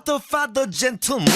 father, gentleman.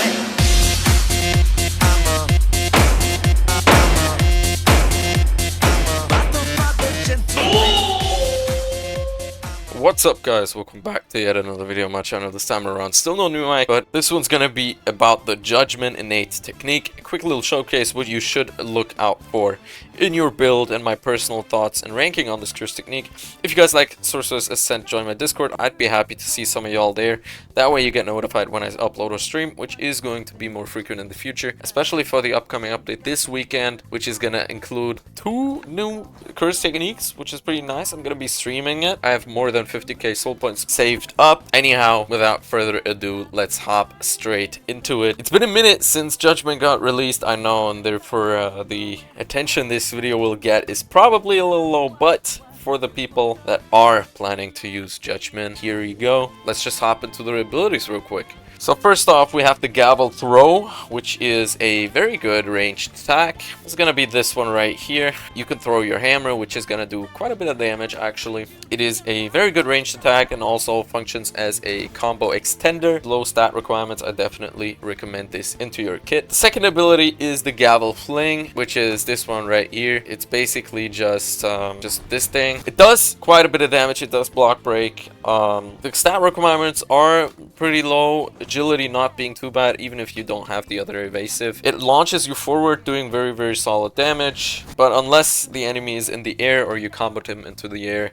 What's up guys, welcome back to yet another video on my channel. This time around still no new mic, but this one's gonna be about the Judgment innate technique. A quick little showcase what you should look out for in your build and my personal thoughts and ranking on this curse technique. If you guys like Sorcerers Ascent, join my Discord. I'd be happy to see some of y'all there. That way you get notified when I upload or stream, which is going to be more frequent in the future, especially for the upcoming update this weekend, which is gonna include 2 new curse techniques, which is pretty nice. I'm gonna be streaming it. I have more than 50k soul points saved up. Anyhow, without further ado, let's hop straight into it. It's been a minute since Judgment got released, I know, and therefore the attention this video will get is probably a little low, but for the people that are planning to use Judgment, here you go. Let's just hop into the abilities real quick. So first off, we have the Gavel Throw, which is a very good ranged attack. It's gonna be this one right here. You can throw your hammer, which is gonna do quite a bit of damage actually. It is a very good ranged attack and also functions as a combo extender. Low stat requirements, I definitely recommend this into your kit. The second ability is the Gavel Fling, which is this one right here. It's basically just this thing. It does quite a bit of damage. It does block break. The stat requirements are pretty low. Agility not being too bad, even if you don't have the other evasive. It launches you forward, doing very solid damage, but unless the enemy is in the air or you combo him into the air,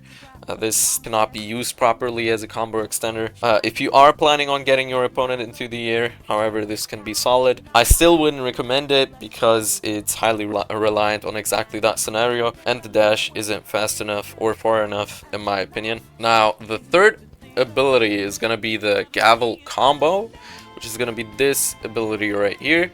this cannot be used properly as a combo extender. If you are planning on getting your opponent into the air, however, this can be solid. I still wouldn't recommend it because it's highly reliant on exactly that scenario, and the dash isn't fast enough or far enough in my opinion. Now, the third ability is gonna be the Gavel Combo, which is gonna be this ability right here.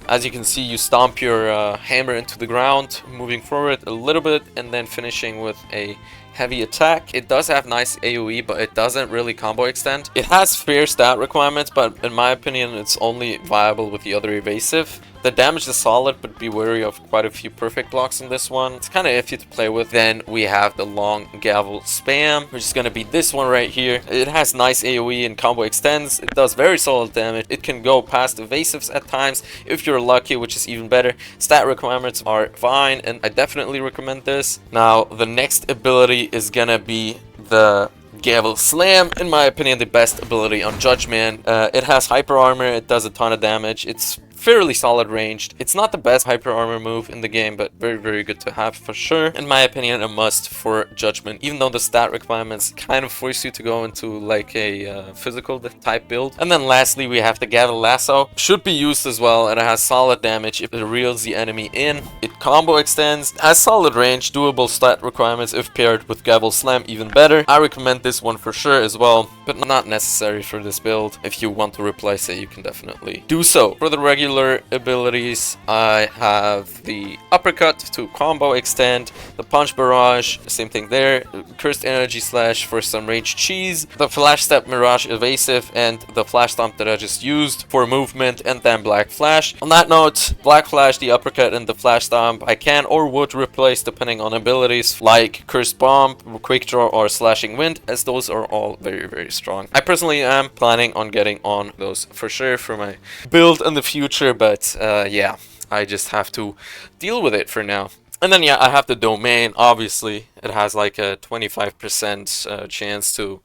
As you can see, you stomp your hammer into the ground, moving forward a little bit and then finishing with a heavy attack. It does have nice AoE, but it doesn't really combo extend. It has fair stat requirements, but in my opinion it's only viable with the other evasive. The damage is solid, but be wary of quite a few perfect blocks in this one. It's kind of iffy to play with. Then we have the Long Gavel Spam, which is going to be this one right here. It has nice AoE and combo extends. It does very solid damage. It can go past evasives at times if you're lucky, which is even better. Stat requirements are fine, and I definitely recommend this. Now, the next ability is going to be the Gavel Slam, in my opinion the best ability on Judgment. It has hyper armor, it does a ton of damage, it's fairly solid ranged. It's not the best hyper armor move in the game, but very good to have for sure. In my opinion, a must for Judgment, even though the stat requirements kind of force you to go into like a physical type build. And then lastly, we have the Gavel Lasso. Should be used as well, and it has solid damage if it reels the enemy in. It combo extends, has solid range, doable stat requirements if paired with Gavel Slam, even better. I recommend this one for sure as well, but not necessary for this build. If you want to replace it, you can definitely do so. For the regular abilities, I have the Uppercut to combo extend, the Punch Barrage, same thing there, Cursed Energy Slash for some ranged cheese, the Flash Step Mirage evasive, and the Flash Stomp that I just used for movement, and then Black Flash. On that note, Black Flash, the Uppercut, and the Flash Stomp I can or would replace depending on abilities like Cursed Bomb, Quick Draw, or Slashing Wind, as those are all very strong. I personally am planning on getting on those for sure for my build in the future, but yeah, I just have to deal with it for now. And then yeah, I have the Domain. Obviously it has like a 25% chance to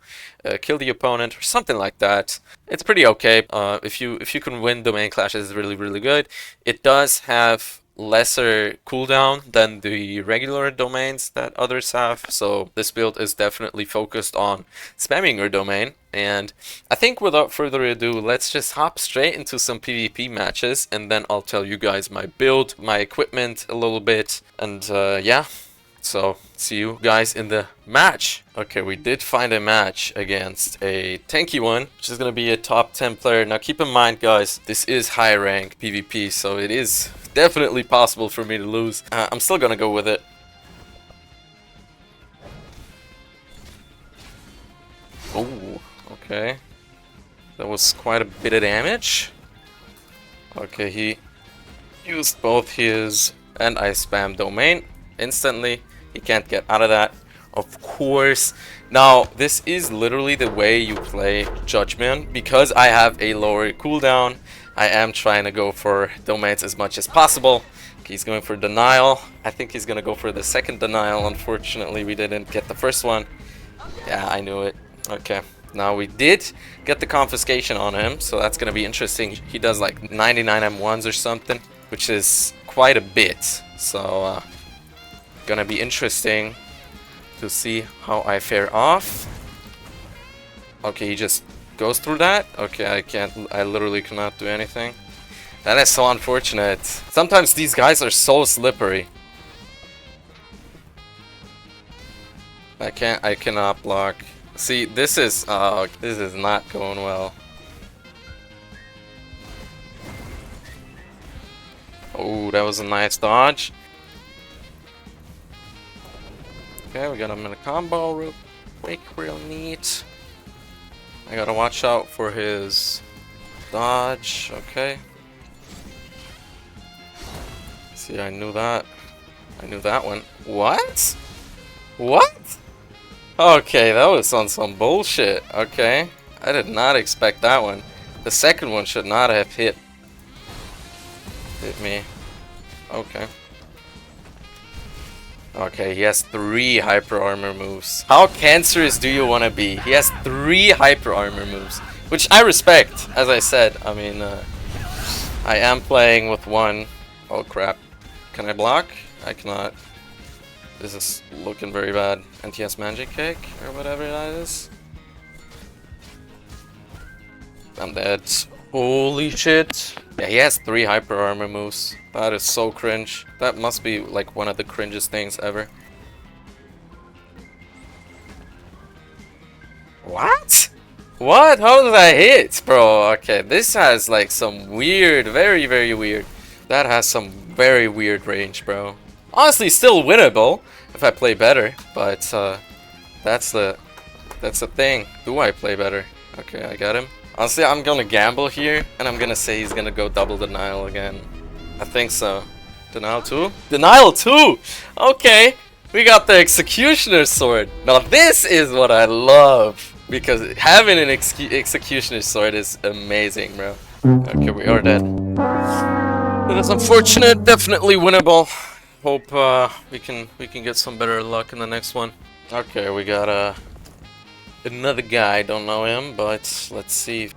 kill the opponent or something like that. It's pretty okay. If you can win Domain clashes, it's really good. It does have lesser cooldown than the regular domains that others have, so this build is definitely focused on spamming your domain. And I think without further ado, let's just hop straight into some PvP matches, and then I'll tell you guys my build, my equipment a little bit, and yeah, so see you guys in the match. Okay, we did find a match against a tanky one, which is going to be a top 10 player. Now keep in mind guys, this is high rank PvP, so it is definitely possible for me to lose. I'm still gonna go with it. Oh, okay. That was quite a bit of damage. Okay, he used both his and I spam domain instantly. He can't get out of that. Of course, Now, this is literally the way you play Judgment. Because I have a lower cooldown, I am trying to go for domains as much as possible. He's going for denial. I think he's gonna go for the second denial. Unfortunately, we didn't get the first one. Yeah, I knew it. Okay. Now we did get the confiscation on him, so that's gonna be interesting. He does like 99 M1s or something, which is quite a bit. So, gonna be interesting to see how I fare off. Okay, he just goes through that. Okay, I literally cannot do anything. That is so unfortunate. Sometimes these guys are so slippery. I cannot block. See, this is not going well. Oh, that was a nice dodge. Okay, we got him in a combo real quick, real neat. I gotta watch out for his dodge. Okay. See, I knew that. I knew that one. What? What? Okay, that was on some bullshit. Okay. I did not expect that one. The second one should not have hit me. Okay. Okay, he has 3 hyper armor moves. How cancerous do you want to be? He has 3 hyper armor moves, which I respect. As I said, I mean, I am playing with 1. Oh crap. Can I block? I cannot. This is looking very bad. And he has magic cake or whatever that is. I'm dead. Holy shit. Yeah, he has 3 hyper armor moves. That is so cringe. That must be like one of the cringest things ever. What? What? How did I hit, bro? Okay, this has like some weird, very, very weird. That has some very weird range, bro. Honestly, still winnable if I play better, but that's the thing. Do I play better? Okay, I got him. Honestly, I'm gonna gamble here, and I'm gonna say he's gonna go double denial again. I think so. Denial 2? Denial 2! Okay, we got the Executioner's Sword. Now this is what I love, because having an Executioner's Sword is amazing, bro. Okay, we are dead. That is unfortunate, definitely winnable. Hope we can get some better luck in the next one. Okay, we got another guy, don't know him, but let's see.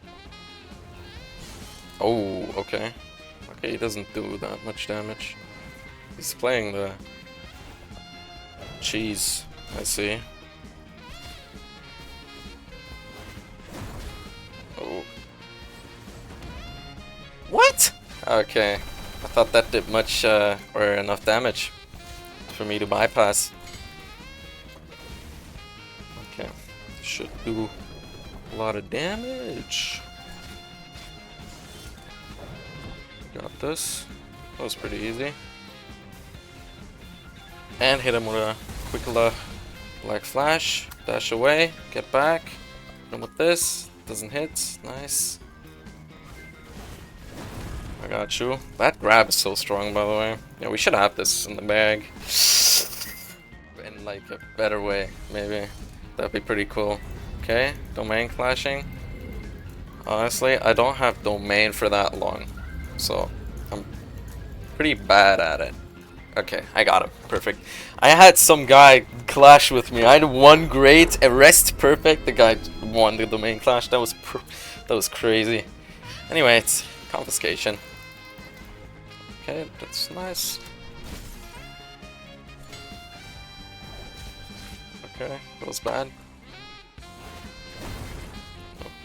Oh, okay. Okay, he doesn't do that much damage. He's playing the cheese, I see. Oh. What? Okay. I thought that did much or enough damage for me to bypass. Okay. Should do a lot of damage. Got this. That was pretty easy. And hit him with a quick black flash. Dash away. Get back. Hit him with this. Doesn't hit. Nice. I got you. That grab is so strong, by the way. Yeah, we should have this in the bag. In like a better way, maybe. That'd be pretty cool. Okay, domain clashing. Honestly, I don't have domain for that long, so I'm pretty bad at it. Okay, I got him. Perfect. I had some guy clash with me. I had one great, a rest perfect. The guy won the domain clash. That was crazy. Anyway, it's confiscation. Okay, that's nice. Okay, that was bad.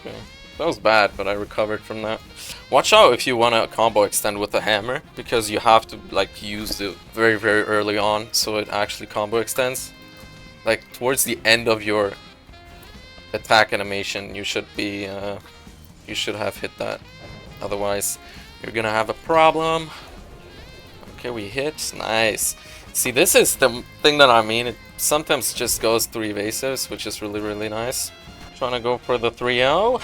Okay, that was bad, but I recovered from that. Watch out if you want to combo extend with a hammer, because you have to like use it very, very early on, so it actually combo extends. Like towards the end of your attack animation, you should be, you should have hit that. Otherwise, you're gonna have a problem. Okay, we hit. Nice. See, this is the thing that I mean. It sometimes just goes through evasives, which is really, really nice. Trying to go for the 3-0.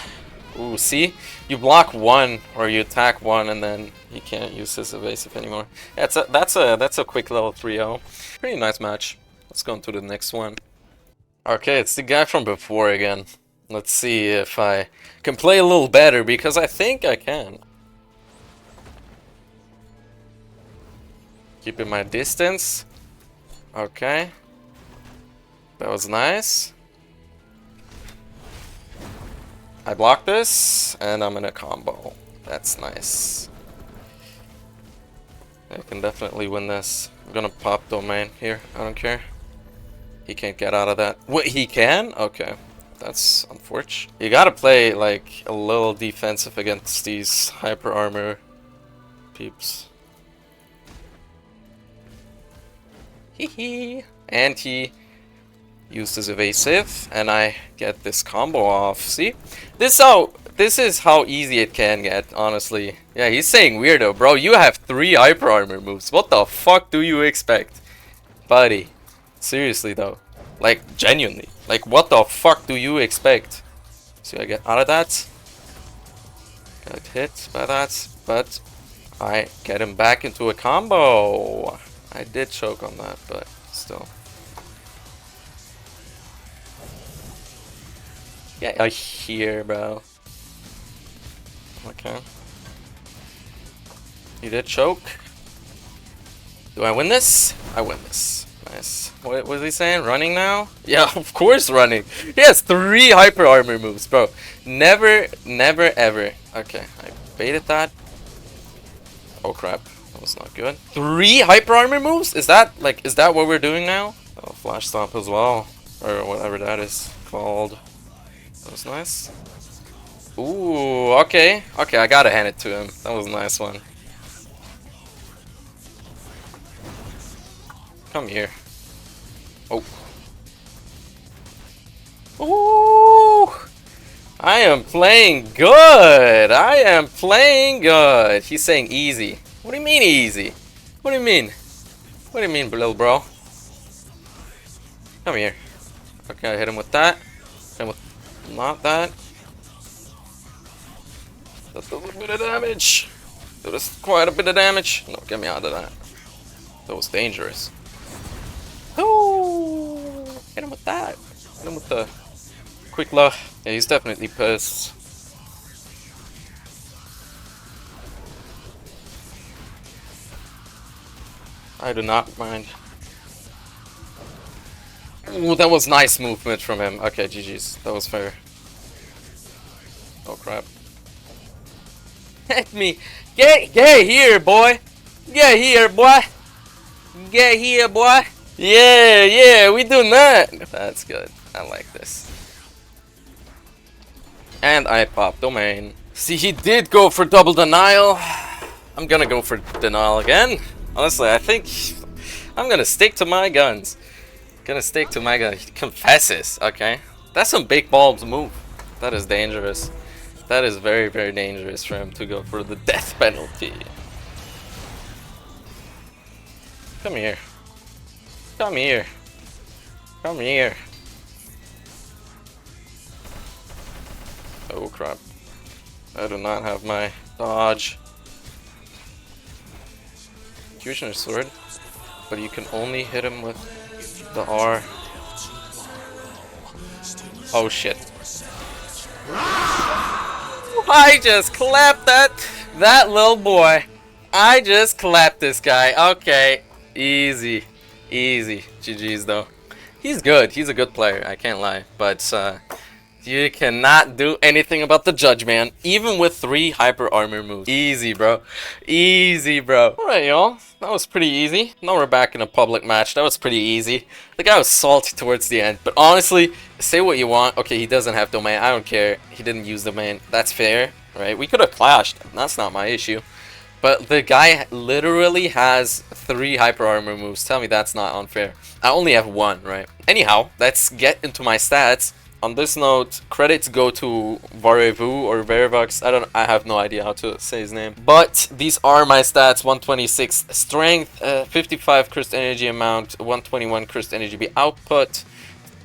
Ooh, see? You block 1 or you attack 1 and then you can't use his evasive anymore. Yeah, that's a quick level 3-0. Pretty nice match. Let's go into the next one. Okay, it's the guy from before again. Let's see if I can play a little better, because I think I can. Keeping my distance. Okay. That was nice. I block this, and I'm in a combo. That's nice. I can definitely win this. I'm gonna pop domain here. I don't care. He can't get out of that. What, he can? Okay. That's unfortunate. You gotta play, like, a little defensive against these hyper armor peeps. Hee. And he used his evasive, and I get this combo off. See? This is how easy it can get, honestly. Yeah, he's saying weirdo, bro. You have 3 hyper armor moves. What the fuck do you expect? Buddy. Seriously though. Like, genuinely. Like, what the fuck do you expect? See, I get out of that. Got hit by that, but I get him back into a combo. I did choke on that, but still. Get out here, bro. Okay. You did choke. Do I win this? I win this. Nice. What was he saying? Running now? Yeah, of course running. He has 3 hyper armor moves, bro. Never, ever. Okay, I baited that. Oh crap. That was not good. 3 hyper armor moves? Is that what we're doing now? Oh, flash stomp as well. Or whatever that is called. That was nice. Ooh, okay. Okay, I gotta hand it to him. That was a nice one. Come here. Oh. Ooh! I am playing good! I am playing good! He's saying easy. What do you mean easy? What do you mean? What do you mean, little bro? Come here. Okay, I hit him with that. Hit him with not that. That's a little bit of damage. That was quite a bit of damage. No, get me out of that. That was dangerous. Oh! Hit him with that. Hit him with the quick low. Yeah, he's definitely pissed. I do not mind. Ooh, that was nice movement from him. Okay, GG's. That was fair. Oh crap. Hit me. Get here, boy. Get here, boy. Get here, boy. Yeah, we doing that. That's good. I like this. And I popped domain. See, he did go for double denial. I'm gonna go for denial again. Honestly, I think I'm gonna stick to my guns. Gonna stick to my gun. He confesses. Okay, that's some big balls move. That is dangerous. That is very, very dangerous for him to go for the death penalty. Come here. Come here. Come here. Oh crap. I do not have my dodge. Fusioner sword. But you can only hit him with the R. Oh shit. I just clapped that little boy. I just clapped this guy. Okay. Easy. Easy. GG's though. He's good. He's a good player. I can't lie. But you cannot do anything about the Judgeman, even with 3 hyper armor moves. Easy, bro. Easy, bro. Alright, y'all. That was pretty easy. Now we're back in a public match. That was pretty easy. The guy was salty towards the end. But honestly, say what you want. Okay, he doesn't have domain. I don't care. He didn't use domain. That's fair, right? We could have clashed. That's not my issue. But the guy literally has 3 hyper armor moves. Tell me that's not unfair. I only have 1, right? Anyhow, let's get into my stats. On this note, credits go to Varevu or Vervox. I have no idea how to say his name. But these are my stats: 126 strength, 55 cursed energy amount, 121 cursed energy be output,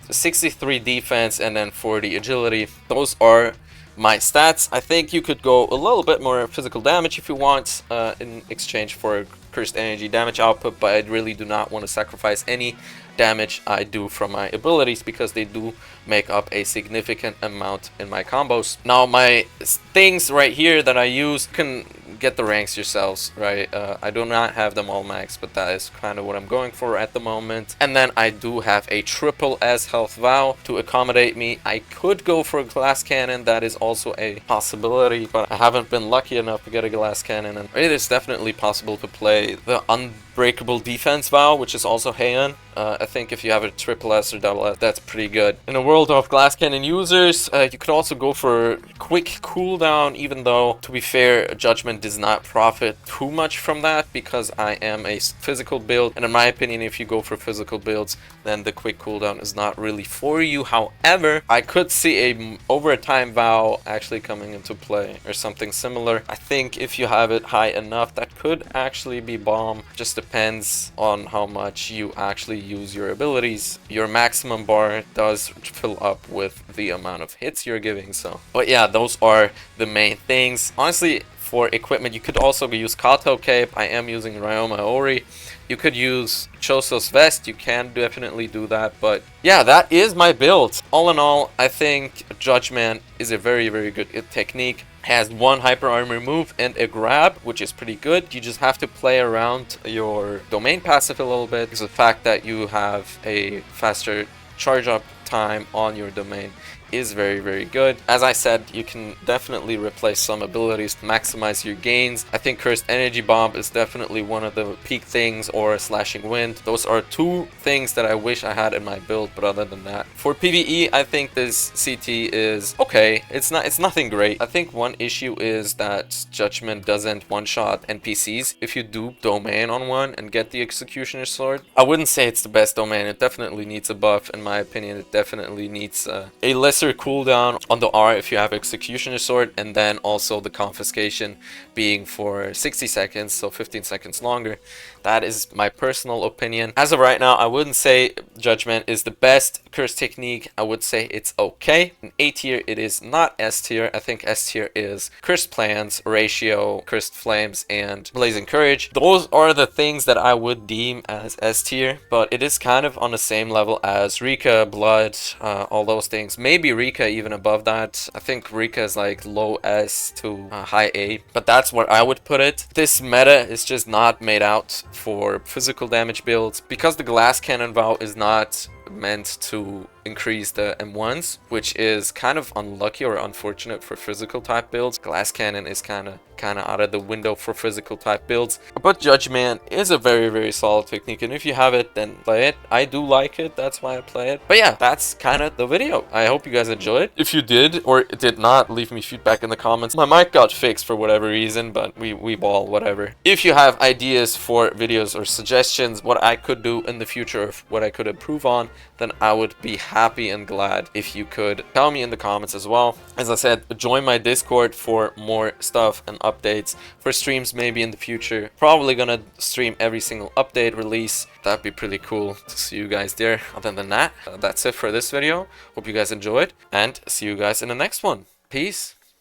63 defense, and then 40 agility. Those are my stats. I think you could go a little bit more physical damage if you want, in exchange for cursed energy damage output, but I really do not want to sacrifice any damage I do from my abilities because they do make up a significant amount in my combos. Now my things right here that I use, you can get the ranks yourselves, right? I do not have them all max, but that is kind of what I'm going for at the moment. And then I do have a triple S health vow to accommodate me. I could go for a glass cannon, that is also a possibility, but I haven't been lucky enough to get a glass cannon, and it is definitely possible to play the unbreakable defense vow, which is also Heian. I think if you have a triple S or double S, that's pretty good. In a world of glass cannon users, you could also go for quick cooldown, even though, to be fair, Judgment does not profit too much from that because I am a physical build, and in my opinion, if you go for physical builds, then the quick cooldown is not really for you. However, I could see a over a time vow actually coming into play or something similar. I think if you have it high enough, that could actually be bomb. Just depends on how much you actually use your abilities. Your maximum bar does fill up with the amount of hits you're giving, so. But yeah, those are the main things. Honestly, for equipment, you could also use Kato Cape. I am using Ryoma Ori. You could use Choso's Vest. You can definitely do that. But yeah, that is my build. All in all, I think JUDGEMAN is a very, very good technique. Has one hyper armor move and a grab, which is pretty good. You just have to play around your domain passive a little bit, because the fact that you have a faster charge up time on your domain is very, very good. As I said, you can definitely replace some abilities to maximize your gains. I think Cursed Energy Bomb is definitely one of the peak things, or Slashing Wind. Those are two things that I wish I had in my build, but other than that, for PvE, I think this CT is okay. It's nothing great. I think one issue is that Judgment doesn't one-shot NPCs if you do domain on one and get the Executioner's Sword. I wouldn't say it's the best domain. It definitely needs a buff, in my opinion. It definitely needs a lesser cooldown on the R if you have Executioner's Sword, and then also the confiscation being for 60 seconds, so 15 seconds longer. That is my personal opinion. As of right now, I wouldn't say Judgment is the best curse technique. I would say it's okay. In A tier, it is not S tier. I think S tier is Cursed Plans, Ratio, Cursed Flames, and Blazing Courage. Those are the things that I would deem as S tier, but it is kind of on the same level as Rika, Blood, all those things. Maybe Rika even above that. I think Rika is like low S to high A, but that's where I would put it. This meta is just not made out for physical damage builds because the glass cannon vow is not meant to increase the M1s, which is kind of unlucky or unfortunate for physical type builds. Glass cannon is kind of out of the window for physical type builds, but JUDGEMAN is a very, very solid technique, and if you have it, then play it. I do like it, that's why I play it. But yeah, that's kind of the video. I hope you guys enjoyed. If you did or did not, leave me feedback in the comments. My mic got fixed for whatever reason, but we ball, whatever. If you have ideas for videos or suggestions, what I could do in the future, or what I could improve on, then I would be happy and glad if you could tell me in the comments as well. As I said, join my Discord for more stuff and updates for streams maybe in the future. Probably gonna stream every single update release. That'd be pretty cool to see you guys there. Other than that, that's it for this video. Hope you guys enjoyed, and see you guys in the next one. Peace.